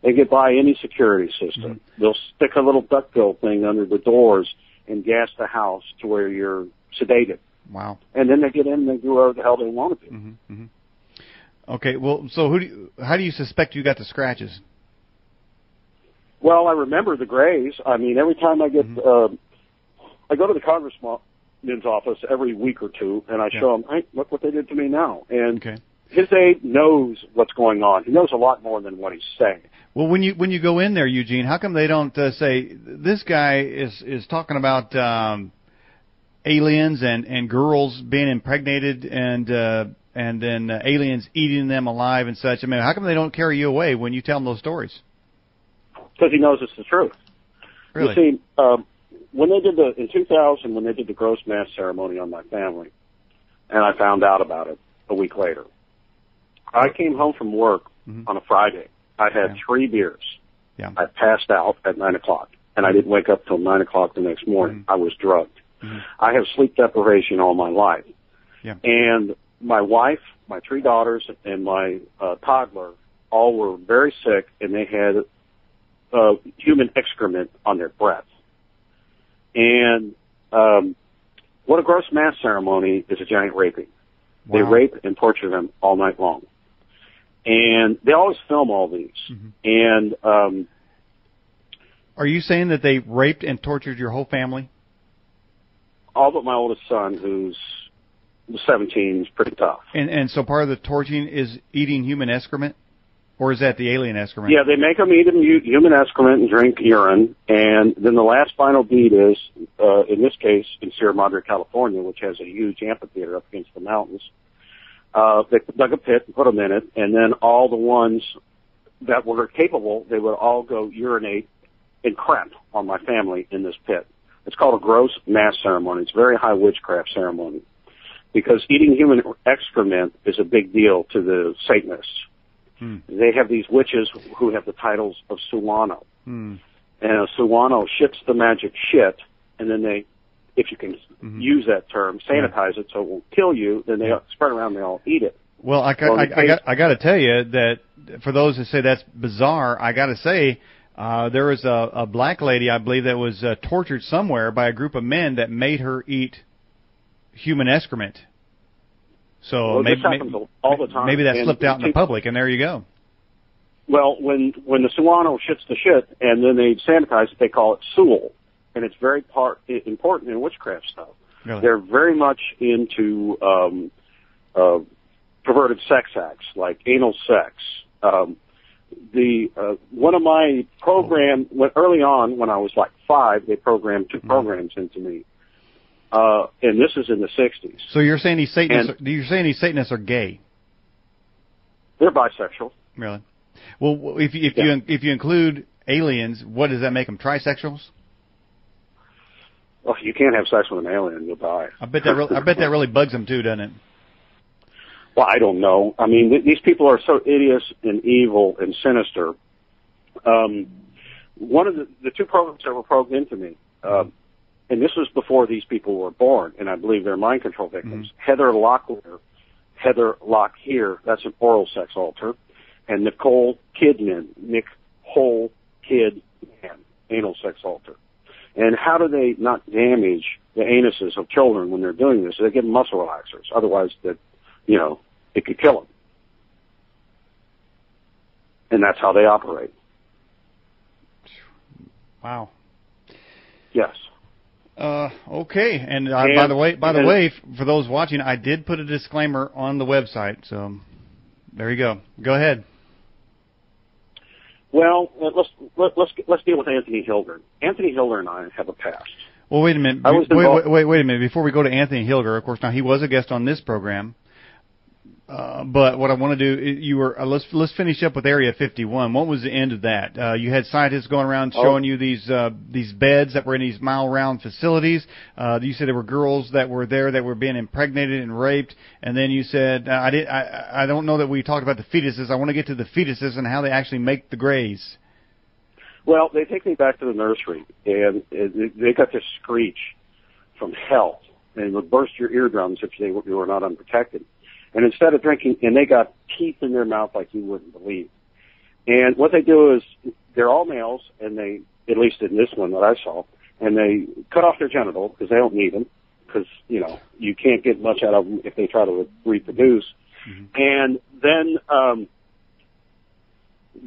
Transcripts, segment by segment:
They get by any security system. They'll stick a little duckbill thing under the doors and gas the house to where you're sedated. Wow. And then they get in and they do whatever the hell they want to do. Okay, well, so how do you suspect you got the scratches? Well, I remember the grays. I mean, every time I get, I go to the congressman's office every week or two, and I show him, hey, look what they did to me now. And his aide knows what's going on. He knows a lot more than what he's saying. Well, when you go in there, Ugene, how come they don't say, this guy is talking about aliens and girls being impregnated and then aliens eating them alive and such? I mean, how come they don't carry you away when you tell them those stories? Because he knows it's the truth. Really? You see, when they did in 2000, when they did the gross mass ceremony on my family, and I found out about it a week later, I came home from work on a Friday. I had 3 beers. I passed out at 9 o'clock, and I didn't wake up till 9 o'clock the next morning. I was drugged. I have sleep deprivation all my life. And my wife, my 3 daughters, and my toddler all were very sick, and they had human excrement on their breath. And what a gross mass ceremony is a giant raping. They rape and torture them all night long. And they always film all these. And are you saying that they raped and tortured your whole family? All but my oldest son, who's 17, is pretty tough. And so part of the torturing is eating human excrement? Or is that the alien excrement? Yeah, they make them eat human excrement and drink urine. And then the last final beat is, in this case, in Sierra Madre, California, which has a huge amphitheater up against the mountains. They dug a pit and put them in it, and then all the ones that were capable, they would all go urinate and crap on my family in this pit. It's called a gross mass ceremony. It's a very high witchcraft ceremony because eating human excrement is a big deal to the Satanists. They have these witches who have the titles of Suwano. And a Suwano ships the magic shit, and then they, if you can use that term, sanitize it so it won't kill you, then they spread around and they all eat it. Well, I got to tell you that for those who say that's bizarre, I got to say there was a black lady, I believe, that was tortured somewhere by a group of men that made her eat human excrement. So this happens all the time. Maybe that slipped out in the public, and there you go. Well, when the Suwano shits the shit and then they sanitize it, they call it Sewell. And it's very important in witchcraft stuff. Really? They're very much into perverted sex acts, like anal sex. One of my programs, early on when I was like 5, they programmed 2 programs into me. And this is in the 60s. So you're saying these Satanists are gay? They're bisexual. Really? Well, if you include aliens, what does that make them? Trisexuals? Well, you can't have sex with an alien, you'll die. I bet that really bugs them too, doesn't it? Well, I don't know. I mean, these people are so hideous and evil and sinister. One of the 2 programs that were programmed into me, and this was before these people were born, and I believe they're mind control victims. Heather Locklear, that's an oral sex alter, and Nicole Kidman, anal sex alter. And how do they not damage the anuses of children when they're doing this? They give them muscle relaxers. Otherwise, it could kill them. And that's how they operate. Wow. Yes. Okay. And by the way, for those watching, I did put a disclaimer on the website. So there you go. Go ahead. Well, let's deal with Anthony Hilger. Anthony Hilger and I have a past. Well, wait a minute. Wait a minute. Before we go to Anthony Hilger, of course, now he was a guest on this program. But what I want to do, let's finish up with Area 51. What was the end of that? You had scientists going around showing you these beds that were in these mile-round facilities. You said there were girls that were there that were being impregnated and raped, and then you said, I don't know that we talked about the fetuses. I want to get to the fetuses and how they actually make the grays. Well, they take me back to the nursery, and they got this screech from hell, and it would burst your eardrums if you were not unprotected. And instead of drinking, and they got teeth in their mouth like you wouldn't believe. And what they do is they're all males, and they, at least in this one that I saw, and they cut off their genitals because they don't need them, because, you know, you can't get much out of them if they try to reproduce. Mm-hmm. And then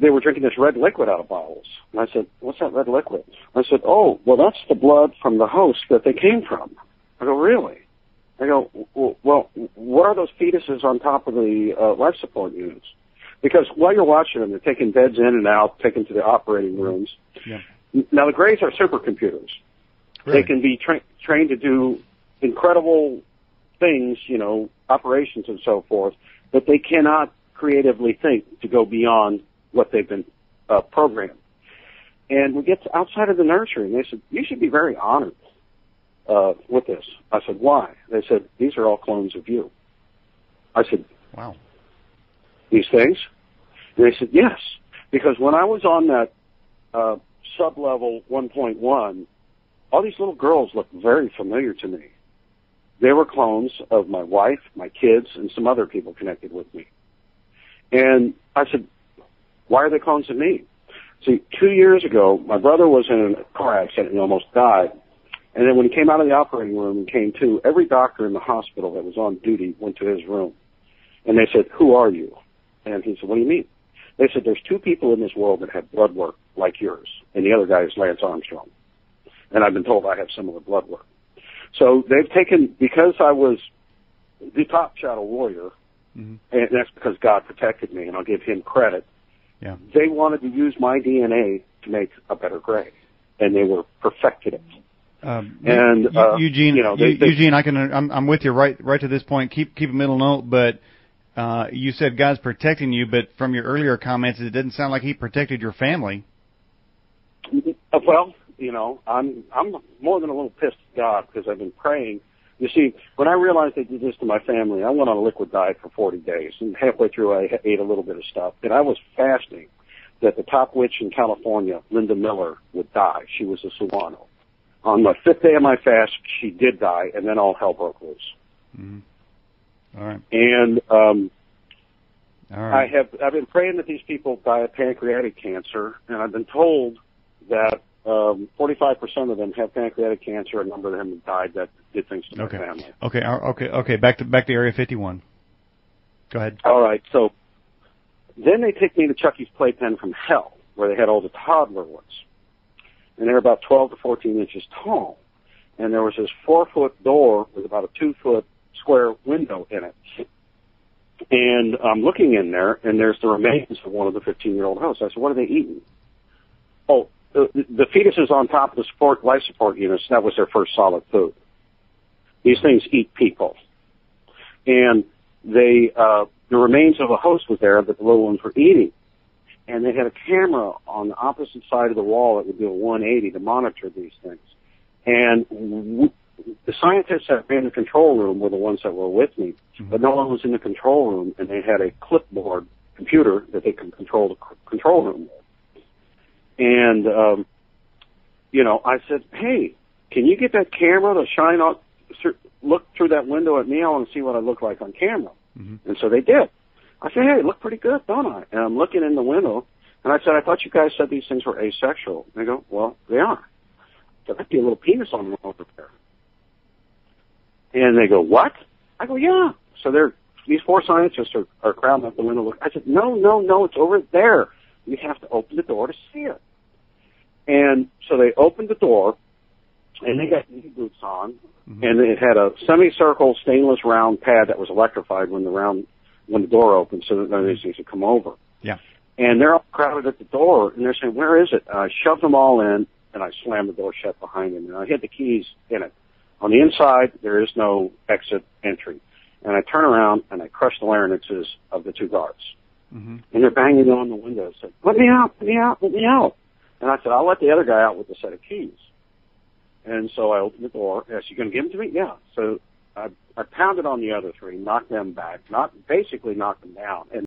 they were drinking this red liquid out of bottles. And I said, what's that red liquid? I said, oh, well, that's the blood from the host that they came from. I go, really? I go, well, what are those fetuses on top of the life support units? Because while you're watching them, they're taking beds in and out, taken to the operating rooms. Yeah. Now, the Greys are supercomputers. Really? They can be trained to do incredible things, you know, operations and so forth, but they cannot creatively think to go beyond what they've been programmed. And we get outside of the nursery, and they said, you should be very honored with this. I said, why? They said, these are all clones of you. I said, wow. These things? And they said, yes. Because when I was on that sub-level 1.1, all these little girls looked very familiar to me. They were clones of my wife, my kids, and some other people connected with me. And I said, why are they clones of me? See, 2 years ago, my brother was in a car accident and almost died. And then when he came out of the operating room and came to, every doctor in the hospital that was on duty went to his room. And they said, who are you? And he said, what do you mean? They said, there's two people in this world that have blood work like yours. And the other guy is Lance Armstrong. And I've been told I have similar blood work. So they've taken, because I was the top shadow warrior, mm-hmm. and that's because God protected me, and I'll give him credit. Yeah. They wanted to use my DNA to make a better Gray, and they were perfected it. Ugene, you know, Ugene, I'm with you right to this point. Keep a middle note, but you said God's protecting you, but from your earlier comments, it didn't sound like He protected your family. Well, you know, I'm more than a little pissed at God because I've been praying. You see, when I realized they did this to my family, I went on a liquid diet for 40 days, and halfway through I ate a little bit of stuff. And I was fasting that the top witch in California, Linda Miller, would die. She was a Suwano. On the 5th day of my fast, she did die, and then all hell broke loose. Mm-hmm. All right. And all right. I've been praying that these people die of pancreatic cancer, and I've been told that 45% of them have pancreatic cancer. A number of them have died that did things to my family. Okay. Back to Area 51. Go ahead. All right. So then they take me to Chucky's Playpen from Hell, where they had all the toddler ones. And they're about 12 to 14 inches tall. And there was this 4-foot door with about a 2-foot square window in it. And I'm looking in there, and there's the remains of one of the 15-year-old hosts. I said, what are they eating? Oh, the fetuses on top of the life support units, that was their first solid food. These things eat people. And the remains of a host was there that the little ones were eating. And they had a camera on the opposite side of the wall that would do a 180 to monitor these things. And the scientists that ran the control room were the ones that were with me, mm-hmm. but no one was in the control room, and they had a clipboard computer that they could control the control room with. And, you know, I said, hey, can you get that camera to shine out, look through that window at me? I want to see what I look like on camera. Mm-hmm. And so they did. I said, hey, look pretty good, don't I? And I'm looking in the window, and I said, I thought you guys said these things were asexual. And they go, well, they are. There might be a little penis on them over there. And they go, what? I go, yeah. So these 4 scientists are crowding up the window. I said, no, it's over there. You have to open the door to see it. And so they opened the door, and they got knee boots on, mm-hmm. and it had a semicircle stainless round pad that was electrified when the door opened, so that none of these things would come over. Yeah. And they're all crowded at the door, and they're saying, where is it? And I shoved them all in, and I slammed the door shut behind them, and I hid the keys in it. On the inside, there is no exit entry. And I turn around, and I crush the larynxes of the 2 guards. Mm-hmm. And they're banging on the window, saying, let me out. And I said, I'll let the other guy out with a set of keys. And so I opened the door. Yes, you going to give them to me? Yeah. So I pounded on the other 3, knocked them back, basically knocked them down. And